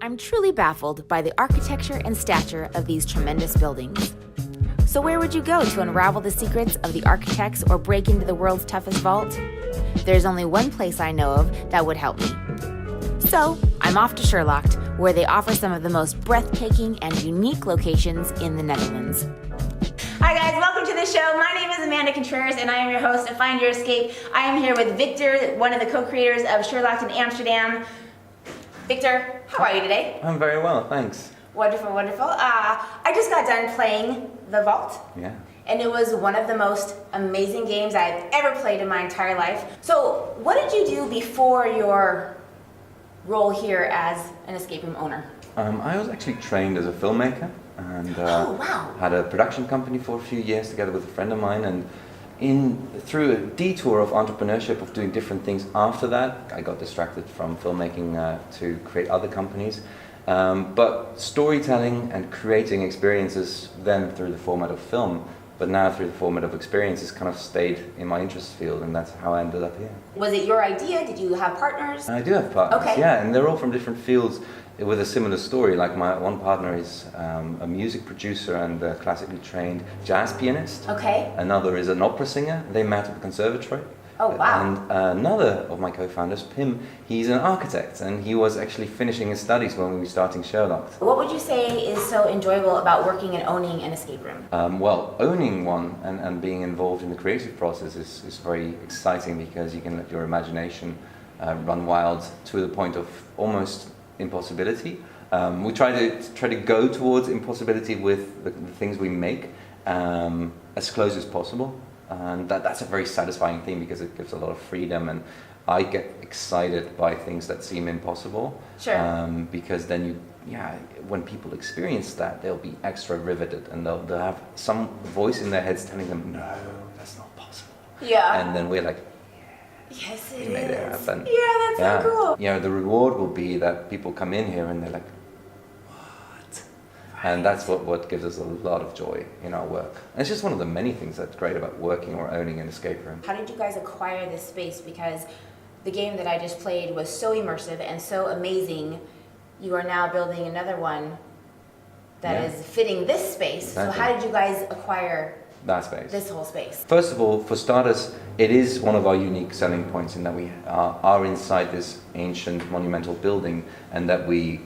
I'm truly baffled by the architecture and stature of these tremendous buildings. So where would you go to unravel the secrets of the architects or break into the world's toughest vault? There's only one place I know of that would help me. So I'm off to Sherlocked, where they offer some of the most breathtaking and unique locations in the Netherlands. Hi guys, welcome to the show. My name is Amanda Contreras and I am your host of Find Your Escape. I am here with Victor, one of the co-creators of Sherlock in Amsterdam. Victor, how are you today? I'm very well, thanks. Wonderful, wonderful. I just got done playing The Vault. Yeah. And it was one of the most amazing games I've ever played in my entire life. So what did you do before your role here as an escape room owner? I was actually trained as a filmmaker and wow. had a production company for a few years together with a friend of mine, and through a detour of entrepreneurship, of doing different things after that, I got distracted from filmmaking to create other companies. But storytelling and creating experiences then through the format of film, but now through the format of experiences, kind of stayed in my interest field, and that's how I ended up here. Was it your idea? Did you have partners? I do have partners, okay. Yeah, and they're all from different fields with a similar story. Like my one partner is a music producer and a classically trained jazz pianist. Okay. Another is an opera singer. They met at the conservatory. Oh, wow. And another of my co-founders, Pim, he's an architect, and he was actually finishing his studies when we were starting Sherlock. What would you say is so enjoyable about working and owning an escape room? Well, owning one and being involved in the creative process is very exciting, because you can let your imagination run wild to the point of almost impossibility. We try to go towards impossibility with the things we make, as close as possible. And that's a very satisfying thing, because it gives a lot of freedom, and I get excited by things that seem impossible. Sure. Because then when people experience that, they'll be extra riveted, and they'll have some voice in their heads telling them, no, that's not possible. Yeah. And then we're like, yes, we made it happen. Yeah, that's so cool. You know, the reward will be that people come in here and they're like, and that's what gives us a lot of joy in our work. And it's just one of the many things that's great about working or owning an escape room. How did you guys acquire this space? Because the game that I just played was so immersive and so amazing. You are now building another one that is fitting this space. Exactly. So how did you guys acquire that space? This whole space? First of all, for starters, it is one of our unique selling points in that we are inside this ancient monumental building, and that we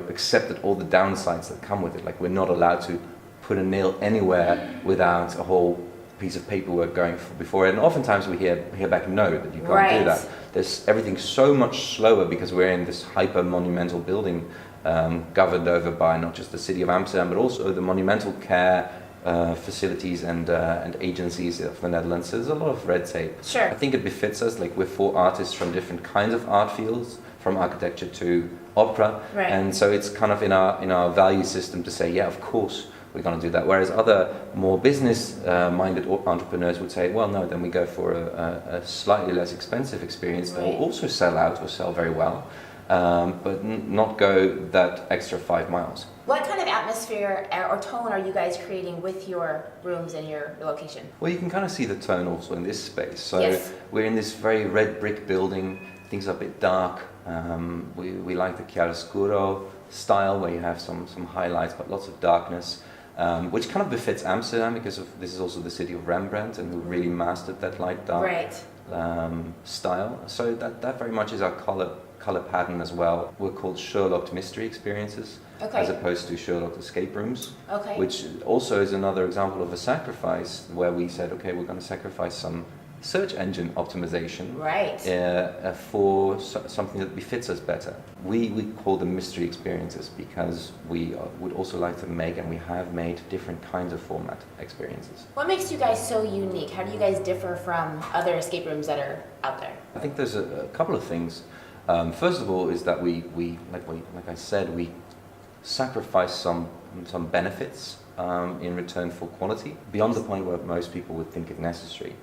accepted all the downsides that come with it. Like, we're not allowed to put a nail anywhere without a whole piece of paperwork going before it. And oftentimes we hear back, no, that you can't do that. Everything's so much slower because we're in this hyper monumental building, governed over by not just the city of Amsterdam, but also the monumental care facilities and agencies of the Netherlands. So there's a lot of red tape. Sure. I think it befits us. Like, we're 4 artists from different kinds of art fields, from architecture to opera, right. And so it's kind of in our value system to say, yeah, of course we're going to do that. Whereas other more business-minded entrepreneurs would say, well, no, then we go for a slightly less expensive experience that will also sell out or sell very well, but not go that extra 5 miles. What kind of atmosphere or tone are you guys creating with your rooms and your location? Well, you can kind of see the tone also in this space. So yes. We're in this very red brick building. Things are a bit dark. We like the chiaroscuro style, where you have some highlights but lots of darkness, which kind of befits Amsterdam, because this is also the city of Rembrandt, and who really mastered that light dark style. So that very much is our color pattern as well. We're called Sherlocked Mystery Experiences, as opposed to Sherlock escape rooms, which also is another example of a sacrifice, where we said, okay, we're going to sacrifice some search engine optimization for something that befits us better. We call them mystery experiences, because we would also like to make, and we have made, different kinds of format experiences. What makes you guys so unique? How do you guys differ from other escape rooms that are out there? I think there's a couple of things. First of all is that we like I said, we sacrifice some benefits in return for quality, beyond the point where most people would think it necessary.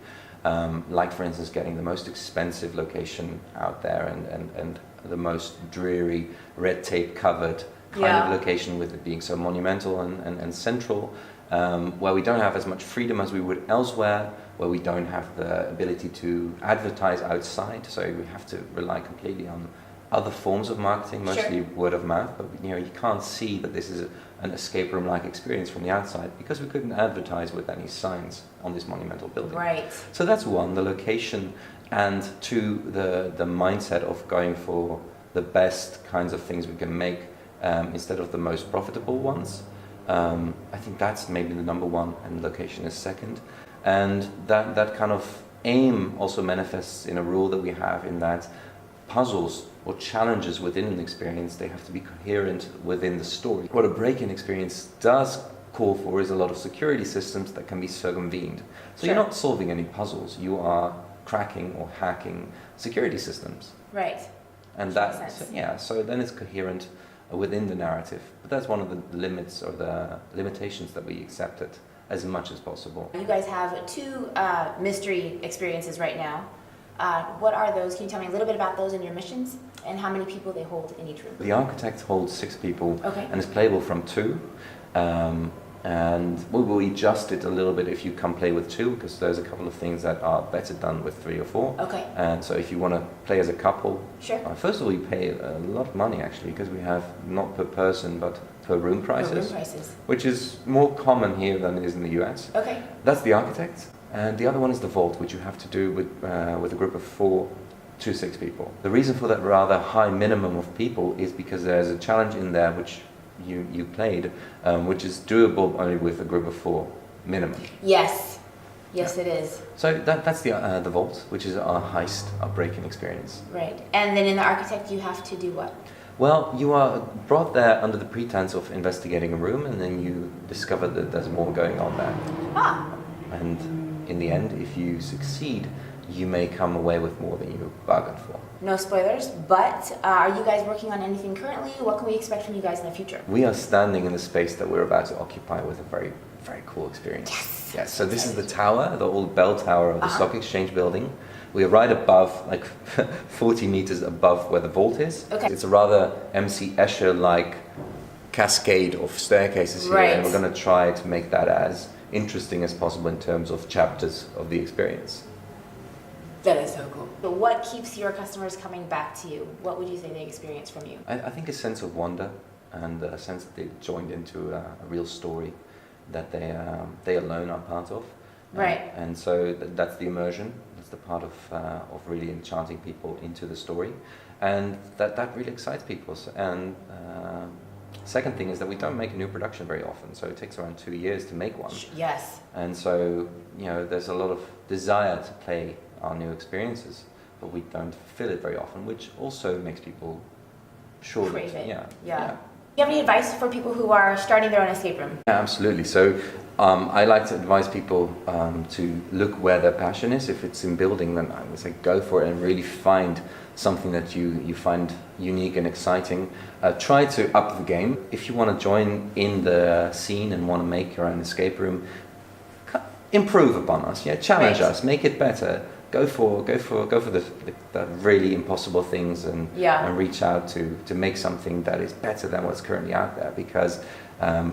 Like, for instance, getting the most expensive location out there, and the most dreary, red tape covered kind of location, with it being so monumental and central, where we don't have as much freedom as we would elsewhere, where we don't have the ability to advertise outside, so we have to rely completely on other forms of marketing, mostly Sure. word of mouth, but you can't see that this is an escape room-like experience from the outside because we couldn't advertise with any signs on this monumental building. Right. So that's one, the location, and two, the mindset of going for the best kinds of things we can make instead of the most profitable ones. I think that's maybe the number one, and location is second. And that kind of aim also manifests in a rule that we have, in that puzzles or challenges within an experience, they have to be coherent within the story. What a break-in experience does call for is a lot of security systems that can be circumvented. So Sure. you're not solving any puzzles, you are cracking or hacking security systems. Right. And Which that, makes sense. so then it's coherent within the narrative. But that's one of the limits or the limitations that we accepted as much as possible. You guys have two mystery experiences right now. What are those? Can you tell me a little bit about those and your missions, and how many people they hold in each room? The architect holds 6 people, Okay. and is playable from 2. And we will adjust it a little bit if you come play with 2, because there's a couple of things that are better done with 3 or 4. Okay. And so if you want to play as a couple, Sure. first of all, you pay a lot of money actually, because we have not per person but per room prices, Room prices. which is more common here than it is in the US. Okay. That's the architect. And the other one is the vault, which you have to do with a group of 4 to 6 people. The reason for that rather high minimum of people is because there's a challenge in there which you played, which is doable only with a group of 4 minimum. Yes. Yes, it is. So that's the vault, which is our heist, our break-in experience. Right. And then in the architect, you have to do what? Well, you are brought there under the pretense of investigating a room, and then you discover that there's more going on there. Ah. And in the end, if you succeed, you may come away with more than you bargained for. No spoilers, but are you guys working on anything currently? What can we expect from you guys in the future? We are standing in the space that we're about to occupy with a very, very cool experience. Yes, so this is the tower, the old bell tower of the Stock Exchange building. We are right above, like 40 meters above where the vault is. Okay. It's a rather MC Escher-like cascade of staircases here, Right. and we're going to try to make that as interesting as possible in terms of chapters of the experience. That is so cool. But what keeps your customers coming back to you? What would you say they experience from you? I think a sense of wonder, and a sense that they've joined into a real story that they alone are part of. Right. And so that's the immersion. That's the part of really enchanting people into the story, and that really excites people. And second thing is that we don't make a new production very often, so it takes around 2 years to make one. Yes. And so there's a lot of desire to play our new experiences, but we don't fulfill it very often, which also makes people sure Crave that, it. yeah. Do you have any advice for people who are starting their own escape room? Yeah, absolutely. So I like to advise people to look where their passion is. If it's in building, then I would say go for it and really find something that you find unique and exciting. Try to up the game. If you want to join in the scene and want to make your own escape room, improve upon us. Yeah, challenge us, make it better. Go for the really impossible things, and reach out to make something that is better than what's currently out there. Because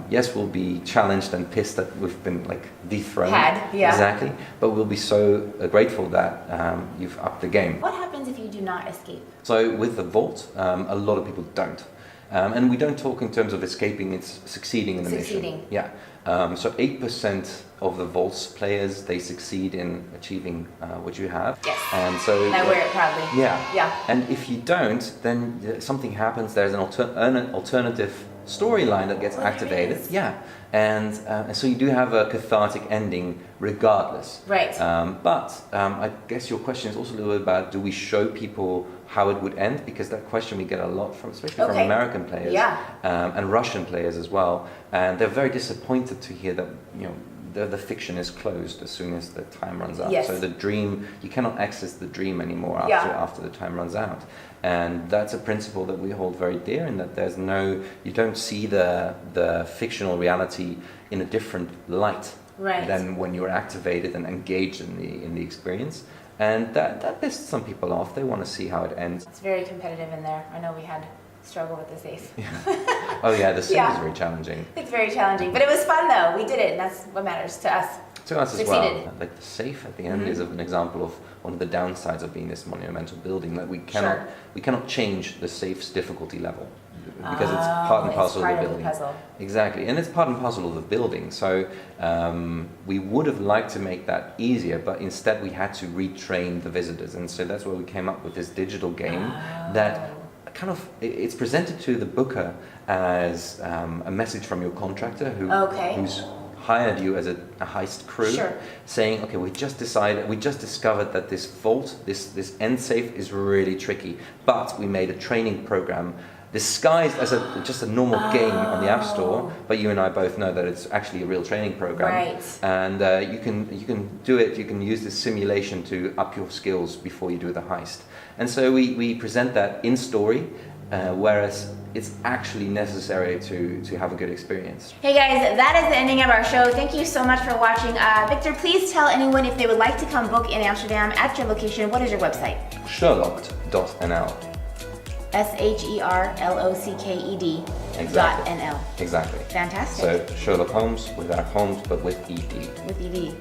yes, we'll be challenged and pissed that we've been dethroned. Exactly. But we'll be so grateful that you've upped the game. What happens if you do not escape? So with the vault, a lot of people don't. And we don't talk in terms of escaping, it's succeeding in the mission. Yeah. So 8% of the Vault's players, they succeed in achieving what you have. Yes. And so I wear it proudly. Yeah. And if you don't, then something happens. There's an alternative storyline that gets activated. Yeah. And so you do have a cathartic ending regardless. Right. But I guess your question is also a little bit about, do we show people how it would end? Because that question we get a lot from, especially from American players and Russian players as well. And they're very disappointed to hear that the fiction is closed as soon as the time runs out. Yes. So the dream, you cannot access the dream anymore after the time runs out. And that's a principle that we hold very dear, in that you don't see the fictional reality in a different light than when you're activated and engaged in the experience. And that pissed some people off. They want to see how it ends. It's very competitive in there. I know we had struggle with the safe. Oh yeah, the safe is very challenging. It's very challenging, but it was fun though. We did it, and that's what matters to us. to us as Succeeded. well. Like the safe at the end is an example of one of the downsides of being this monumental building, that we cannot change the safe's difficulty level because it's part and parcel of the building. Puzzle. Exactly, and it's part and parcel of the building. So we would have liked to make that easier, but instead we had to retrain the visitors, and so that's where we came up with this digital game that kind of, it's presented to the booker as a message from your contractor who's hired you as a heist crew, saying, okay, we just discovered that this vault, this end safe is really tricky, but we made a training program disguised as just a normal game on the App Store, but you and I both know that it's actually a real training program. Right. And you can do it, you can use this simulation to up your skills before you do the heist. And so we present that in story, whereas it's actually necessary to have a good experience. Hey guys, that is the ending of our show. Thank you so much for watching. Victor, please tell anyone if they would like to come book in Amsterdam at your location. What is your website? Sherlocked.nl. SHERLOCKED Exactly. .nl. Exactly. Fantastic. So Sherlock Holmes without Holmes, but with ED. With ED.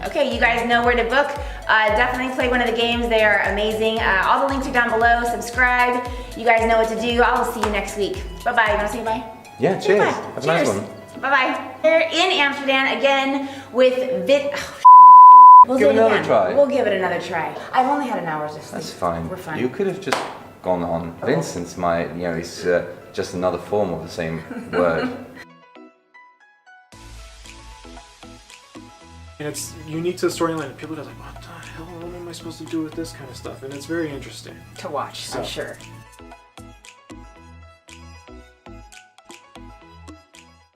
Okay, you guys know where to book. Definitely play one of the games. They are amazing. All the links are down below. Subscribe. You guys know what to do. I will see you next week. Bye-bye. You want to say bye? Yeah, cheers. Bye. Have a nice one. Bye-bye. We're in Amsterdam again with We'll give do it another try. We'll give it another try. I've only had an hour's of sleep. That's fine. We're fine. You could have just gone on. Vincent's is just another form of the same word. And it's unique to the storyline, and people are like, what the hell am I supposed to do with this kind of stuff? And it's very interesting. To watch, I'm sure.